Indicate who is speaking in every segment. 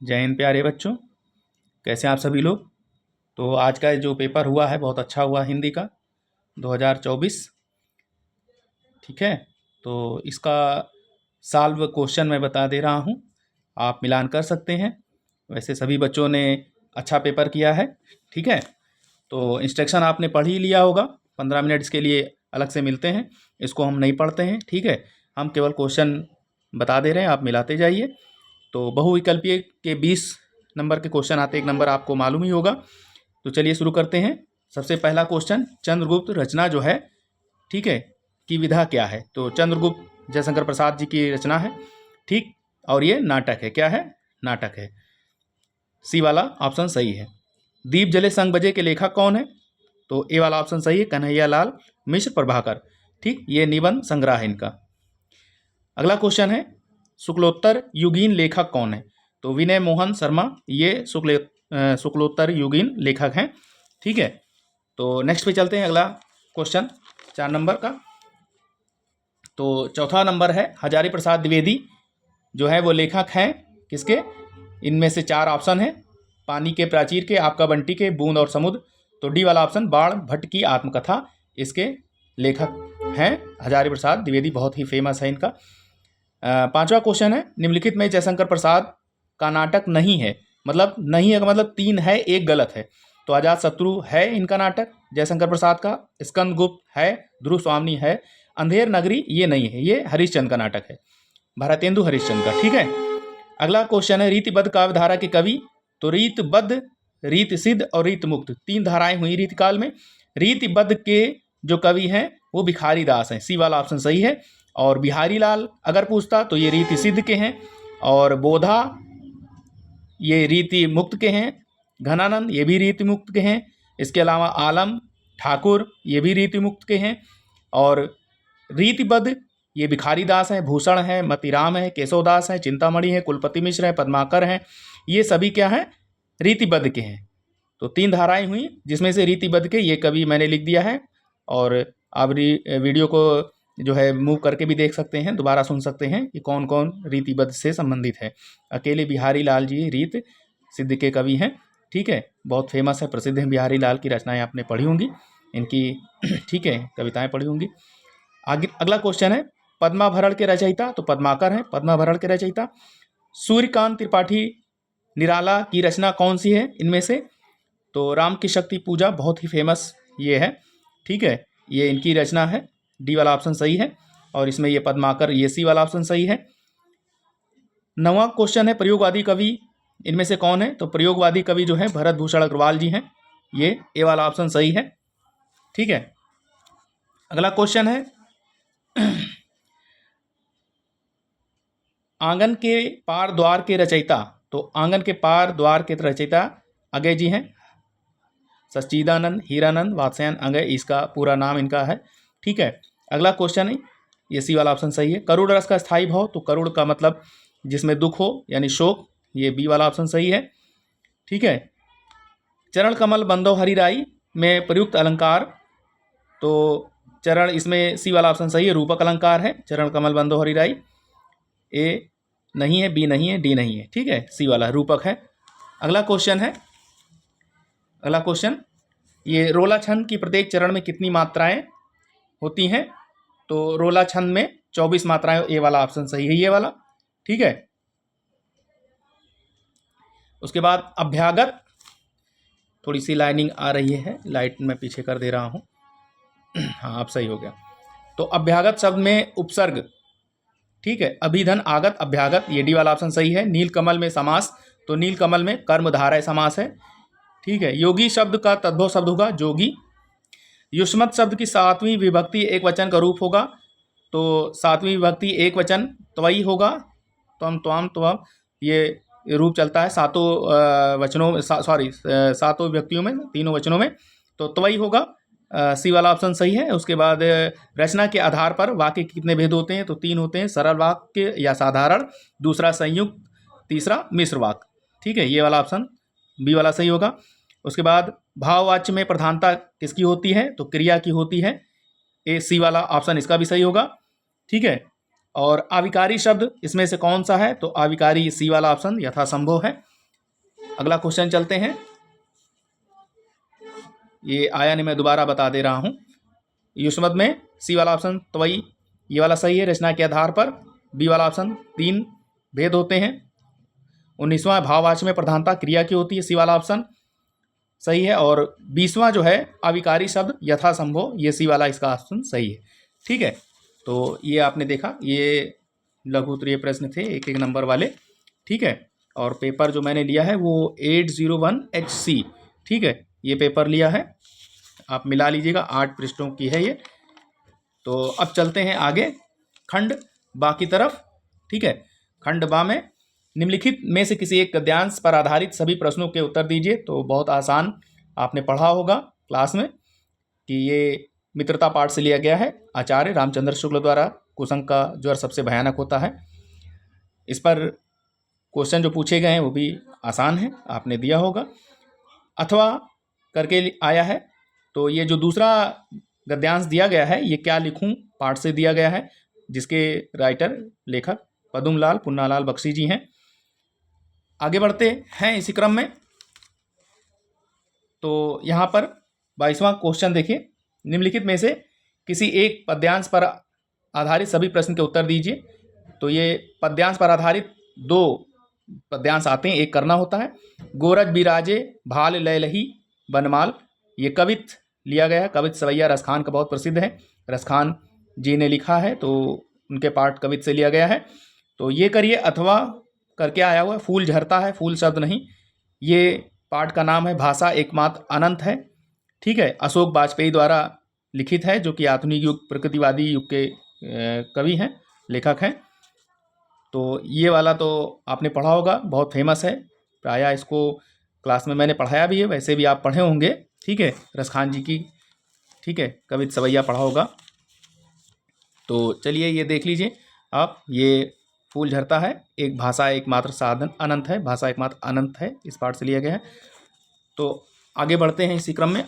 Speaker 1: जय हिंद प्यारे बच्चों, कैसे हैं आप सभी लोग। तो आज का जो पेपर हुआ है बहुत अच्छा हुआ हिंदी का 2024। ठीक है, तो इसका सॉल्व क्वेश्चन मैं बता दे रहा हूं, आप मिलान कर सकते हैं। वैसे सभी बच्चों ने अच्छा पेपर किया है। ठीक है, तो इंस्ट्रक्शन आपने पढ़ ही लिया होगा। 15 मिनट इसके लिए अलग से मिलते हैं, इसको हम नहीं पढ़ते हैं। ठीक है, हम केवल क्वेश्चन बता दे रहे हैं, आप मिलाते जाइए। तो बहुविकल्पीय के 20 नंबर के क्वेश्चन आते, एक नंबर आपको मालूम ही होगा। तो चलिए शुरू करते हैं। सबसे पहला क्वेश्चन, चंद्रगुप्त रचना जो है, ठीक है, की विधा क्या है। तो चंद्रगुप्त जयशंकर प्रसाद जी की रचना है, ठीक, और ये नाटक है। क्या है? नाटक है। सी वाला ऑप्शन सही है। दीप जले संग बजे के लेखक कौन है? तो ए वाला ऑप्शन सही है, कन्हैया लाल मिश्र प्रभाकर। ठीक, ये निबंध संग्रह है इनका। अगला क्वेश्चन है, शुक्लोत्तर युगीन लेखक कौन है? तो विनय मोहन शर्मा ये शुक्लोत्तर युगीन लेखक हैं। ठीक है, तो नेक्स्ट पे चलते हैं। अगला क्वेश्चन 4 नंबर का। तो चौथा नंबर है, हजारी प्रसाद द्विवेदी जो है वो लेखक हैं किसके? इनमें से 4 ऑप्शन है, पानी के प्राचीर के, आपका बंटी के, बूंद और समुद्र। तो डी वाला ऑप्शन, बाण भट्ट की आत्मकथा, इसके लेखक हैं हजारी प्रसाद द्विवेदी, बहुत ही फेमस है इनका। 5वां क्वेश्चन है, निम्नलिखित में जयशंकर प्रसाद का नाटक नहीं है। मतलब नहीं है का मतलब 3 है, 1 गलत है। तो अजातशत्रु है इनका नाटक जयशंकर प्रसाद का, स्कंदगुप्त है, ध्रुव स्वामी है, अंधेर नगरी ये नहीं है, ये हरिश्चंद्र का नाटक है, भारतेंदु हरिश्चंद्र का। ठीक है, अगला क्वेश्चन है, रीतिबद्ध काव्यधारा के कवि। तो रीतबद्ध, रीत सिद्ध और रीत मुक्त 3 धाराएं हुई रीतिकाल में। रीतिबद्ध के जो कवि हैं वो भिखारी दास हैं, सी वाला ऑप्शन सही है। और बिहारी लाल अगर पूछता तो ये रीति सिद्ध के हैं, और बोधा ये रीति मुक्त के हैं, घनानंद ये भी रीति मुक्त के हैं, इसके अलावा आलम ठाकुर ये भी रीति मुक्त के हैं, और रीतिबद्ध ये भिखारी दास हैं, भूषण है, मतिराम है, केशवदास है, चिंतामणि है, कुलपति मिश्र है, पद्माकर हैं, ये सभी क्या हैं? रीतिबद्ध के हैं। तो 3 धाराएं हुई जिसमें से रीतिबद्ध के ये कवि मैंने लिख दिया है। और आप वीडियो को जो है मूव करके भी देख सकते हैं, दोबारा सुन सकते हैं कि कौन कौन रीतिबद्ध से संबंधित है। अकेले बिहारी लाल जी रीत सिद्ध के कवि हैं। ठीक है, बहुत फेमस है, प्रसिद्ध हैं बिहारी लाल की रचनाएं आपने पढ़ी होंगी इनकी। ठीक है, कविताएं पढ़ी होंगी। आगे अगला क्वेश्चन है, पद्माभरण के रचयिता। तो पद्माकर हैं पद्माभरण के रचयिता। सूर्यकांत त्रिपाठी निराला की रचना कौन सी है इनमें से? तो राम की शक्ति पूजा बहुत ही फेमस ये है। ठीक है, ये इनकी रचना है, डी वाला ऑप्शन सही है। और इसमें ये पद्माकर, ये सी वाला ऑप्शन सही है। 9वां क्वेश्चन है, प्रयोगवादी कवि इनमें से कौन है? तो प्रयोगवादी कवि जो है भरत भूषण अग्रवाल जी हैं, ये ए वाला ऑप्शन सही है। ठीक है, अगला क्वेश्चन है, आंगन के पार द्वार के रचयिता। तो आंगन के पार द्वार के रचयिता अगय जी हैं, सच्चिदानंद हीरानंद वात्स्यायन अगय इसका पूरा नाम इनका है। ठीक है, अगला क्वेश्चन है, ये सी वाला ऑप्शन सही है। करुण रस का स्थायी भाव। तो करुण का मतलब जिसमें दुख हो यानी शोक, ये बी वाला ऑप्शन सही है। ठीक है, चरण कमल बंदो हरिराई में प्रयुक्त अलंकार। तो चरण, इसमें सी वाला ऑप्शन सही है, रूपक अलंकार है चरण कमल बंदो हरिराई। ए नहीं है, बी नहीं है, डी नहीं है। ठीक है, सी वाला रूपक है। अगला क्वेश्चन है, अगला क्वेश्चन, ये रोला छंद की प्रत्येक चरण में कितनी मात्राएं होती हैं? तो रोला छंद में 24 मात्राएं, ए वाला ऑप्शन सही है, ये वाला। ठीक है, उसके बाद अभ्यागत, थोड़ी सी लाइनिंग आ रही है, लाइट मैं पीछे कर दे रहा हूं। हाँ, अब सही हो गया। तो अभ्यागत शब्द में उपसर्ग, ठीक है, अभिधन आगत अभ्यागत, ये डी वाला ऑप्शन सही है। नीलकमल में समास। तो नीलकमल में कर्मधारय समास है। ठीक है, योगी शब्द का तद्भव शब्द होगा जोगी। युष्मत शब्द की 7वीं विभक्ति एक वचन का रूप होगा। तो 7वीं विभक्ति एक वचन त्वयी होगा, त्वम त्वाम त्वम, ये रूप चलता है 7 वचनों में, सॉरी 7 विभक्तियों में, 3 वचनों में। तो त्वयी होगा, सी वाला ऑप्शन सही है। उसके बाद रचना के आधार पर वाक्य के कितने भेद होते हैं? तो 3 होते हैं, सरल वाक्य या साधारण, दूसरा संयुक्त, तीसरा मिश्र वाक्य। ठीक है, ये वाला ऑप्शन बी वाला सही होगा। उसके बाद भाववाच्य में प्रधानता किसकी होती है? तो क्रिया की होती है, ए सी वाला ऑप्शन इसका भी सही होगा। ठीक है, और आविकारी शब्द इसमें से कौन सा है? तो आविकारी सी वाला ऑप्शन यथासंभव है। अगला क्वेश्चन चलते हैं। ये आया नहीं, मैं दोबारा बता दे रहा हूँ। युष्मत में सी वाला ऑप्शन तवई, ये वाला सही है। रचना के आधार पर बी वाला ऑप्शन 3 भेद होते हैं। 19वां भाववाचक में प्रधानता क्रिया की होती है, सी वाला ऑप्शन सही है। और 20वां जो है अविकारी शब्द यथासंभव, ये सी वाला इसका ऑप्शन सही है। ठीक है, तो ये आपने देखा, ये लघु उत्तरीय प्रश्न थे 1-1 नंबर वाले। ठीक है, और पेपर जो मैंने लिया है वो 801 HC। ठीक है, ये पेपर लिया है, आप मिला लीजिएगा, 8 पृष्ठों की है ये। तो अब चलते हैं आगे खंड बा की तरफ। ठीक है, खंड बा में निम्नलिखित में से किसी एक गद्यांश पर आधारित सभी प्रश्नों के उत्तर दीजिए। तो बहुत आसान, आपने पढ़ा होगा क्लास में कि ये मित्रता पाठ से लिया गया है। आचार्य रामचंद्र शुक्ल द्वारा कुसंग का ज्वर सबसे भयानक होता है। इस पर क्वेश्चन जो पूछे गए हैं वो भी आसान है, आपने दिया होगा अथवा करके आया है। तो ये जो दूसरा गद्यांश दिया गया है, ये क्या लिखूं पाठ से दिया गया है, जिसके राइटर लेखक पदुमलाल पुन्नालाल बख्शी जी हैं। आगे बढ़ते हैं इसी क्रम में। तो यहाँ पर 22वां क्वेश्चन देखिए, निम्नलिखित में से किसी एक पद्यांश पर आधारित सभी प्रश्न के उत्तर दीजिए। तो ये पद्यांश पर आधारित 2 पद्यांश आते हैं, एक करना होता है। गोरज बिराजे भाल लयलही बनमाल, ये कवित लिया गया है। कवित सवैया रसखान का बहुत प्रसिद्ध है, रसखान जी ने लिखा है, तो उनके पाठ कवित से लिया गया है। तो ये करिए अथवा करके आया हुआ है। फूल झरता है, फूल शब्द नहीं। ये पाठ का नाम है भाषा एकमात्र अनंत है। ठीक है, अशोक वाजपेयी द्वारा लिखित है, जो कि आधुनिक युग प्रकृतिवादी युग के कवि हैं, लेखक हैं। तो ये वाला तो आपने पढ़ा होगा, बहुत फेमस है, प्रायः इसको क्लास में मैंने पढ़ाया भी है, वैसे भी आप पढ़े होंगे। ठीक है, रसखान जी की, ठीक है, कवित सवैया पढ़ा होगा। तो चलिए ये देख लीजिए आप, ये फूल झरता है, एक भाषा एकमात्र साधन अनंत है, भाषा एकमात्र अनंत है, इस पाठ से लिया गया है। तो आगे बढ़ते हैं इसी क्रम में।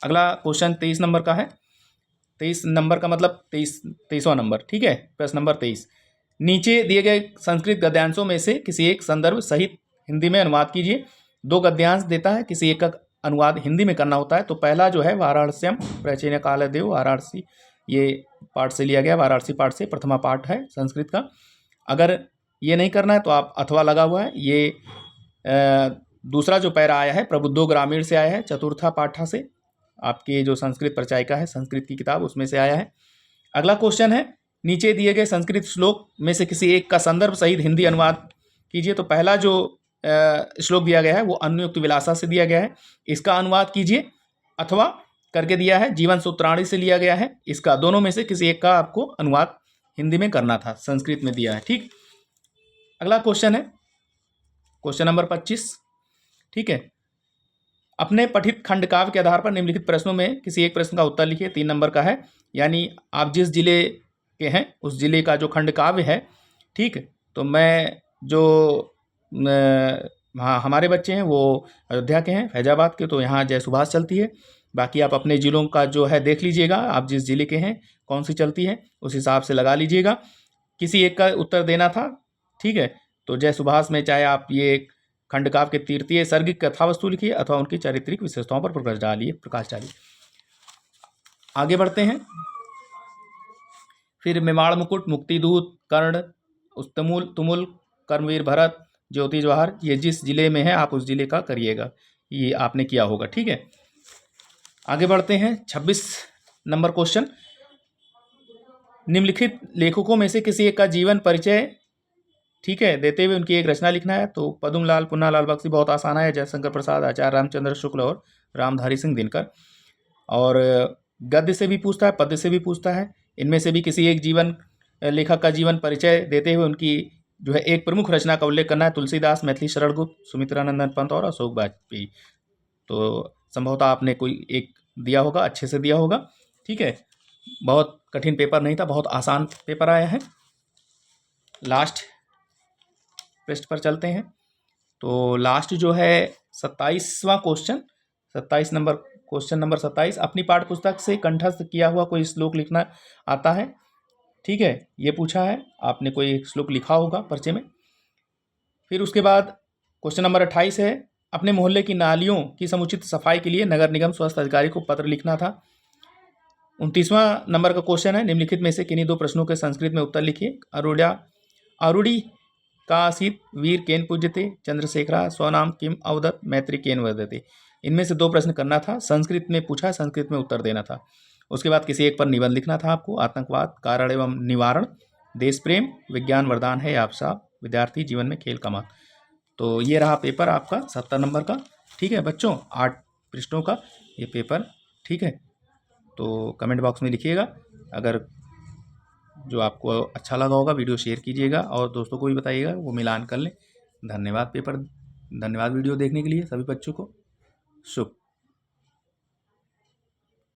Speaker 1: अगला क्वेश्चन 23 नंबर का है। 23 नंबर का मतलब 23वां नंबर। ठीक है, प्रश्न नंबर 23, नीचे दिए गए संस्कृत गद्यांशों में से किसी एक संदर्भ सहित हिंदी में अनुवाद कीजिए। 2 गद्यांश देता है, किसी एक का अनुवाद हिंदी में करना होता है। तो पहला जो है वाराणस्यम प्राचीन काल देव, वाराणसी, ये पाठ से लिया गया, वाराणसी पाठ से, प्रथमा पाठ है संस्कृत का। अगर ये नहीं करना है तो आप अथवा लगा हुआ है, ये दूसरा जो पैरा आया है प्रबुद्धो ग्रामीण से आया है, चतुर्था पाठा से, आपकी जो संस्कृत परिचायिका है संस्कृत की किताब, उसमें से आया है। अगला क्वेश्चन है, नीचे दिए गए संस्कृत श्लोक में से किसी एक का संदर्भ सहित हिंदी अनुवाद कीजिए। तो पहला जो श्लोक दिया गया है वो अन्युक्त विलासा से दिया गया है, इसका अनुवाद कीजिए। अथवा करके दिया है जीवन सूत्राणी से लिया गया है, इसका दोनों में से किसी एक का आपको अनुवाद हिंदी में करना था, संस्कृत में दिया है। ठीक, अगला क्वेश्चन है क्वेश्चन नंबर 25। ठीक है, अपने पठित खंड काव्य के आधार पर निम्नलिखित प्रश्नों में किसी एक प्रश्न का उत्तर लिखिए। 3 नंबर का है, यानी आप जिस जिले के हैं उस जिले का जो खंड काव्य है। ठीक, तो मैं जो हाँ हमारे बच्चे हैं वो अयोध्या के हैं, फैजाबाद के, तो यहाँ जय सुभाष चलती है। बाकी आप अपने ज़िलों का जो है देख लीजिएगा, आप जिस ज़िले के हैं कौन सी चलती है, उस हिसाब से लगा लीजिएगा। किसी एक का उत्तर देना था। ठीक है, तो जय सुभाष में चाहे आप ये खंड काव्य के तृतीय सर्ग की कथावस्तु लिखिए अथवा उनकी चारित्रिक विशेषताओं पर प्रकाश डालिए। आगे बढ़ते हैं। फिर मेवाड़ मुकुट, मुक्तिदूत, कर्ण, तुमुल, कर्मवीर भरत, ज्योति जवाहर, ये जिस जिले में है आप उस जिले का करिएगा, ये आपने किया होगा। ठीक है, आगे बढ़ते हैं। 26 नंबर क्वेश्चन, निम्नलिखित लेखकों में से किसी एक का जीवन परिचय, ठीक है, देते हुए उनकी एक रचना लिखना है। तो पद्मलाल पुन्नालाल बख्शी बहुत आसान है, जयशंकर प्रसाद, आचार्य रामचंद्र शुक्ल और रामधारी सिंह दिनकर। और गद्य से भी पूछता है, पद्य से भी पूछता है। इनमें से भी किसी एक जीवन लेखक का जीवन परिचय देते हुए उनकी जो है एक प्रमुख रचना का उल्लेख करना है। तुलसीदास, मैथिली शरण गुप्त, सुमित्रानंदन पंत और अशोक वाजपेयी। तो संभवतः आपने कोई एक दिया होगा, अच्छे से दिया होगा। ठीक है, बहुत कठिन पेपर नहीं था, बहुत आसान पेपर आया है। लास्ट पृष्ठ पर चलते हैं। तो लास्ट जो है 27वां क्वेश्चन, 27 नंबर क्वेश्चन नंबर 27, अपनी पाठ्य पुस्तक से कंठस्थ किया हुआ कोई श्लोक लिखना आता है। ठीक है, ये पूछा है, आपने कोई श्लोक लिखा होगा पर्चे में। फिर उसके बाद क्वेश्चन नंबर 28 है, अपने मोहल्ले की नालियों की समुचित सफाई के लिए नगर निगम स्वास्थ्य अधिकारी को पत्र लिखना था। 29वां नंबर का क्वेश्चन है, निम्नलिखित में से किन्हीं दो प्रश्नों के संस्कृत में उत्तर लिखिए। अरुड़ी का आसीत वीर केन पूज्यते, चंद्रशेखरा स्वनाम किम अवदत, मैत्री केन वदते। इनमें से दो प्रश्न करना था, संस्कृत में पूछा, संस्कृत में उत्तर देना था। उसके बाद किसी एक पर निबंध लिखना था आपको। आतंकवाद कारण एवं निवारण, देश प्रेम, विज्ञान वरदान है आपसा, विद्यार्थी जीवन में खेल का महत्व। तो ये रहा पेपर आपका 70 नंबर का। ठीक है बच्चों, 8 पृष्ठों का ये पेपर। ठीक है, तो कमेंट बॉक्स में लिखिएगा। अगर जो आपको अच्छा लगा होगा वीडियो शेयर कीजिएगा और दोस्तों को भी बताइएगा, वो मिलान कर लें। धन्यवाद वीडियो देखने के लिए सभी बच्चों को। शुभ।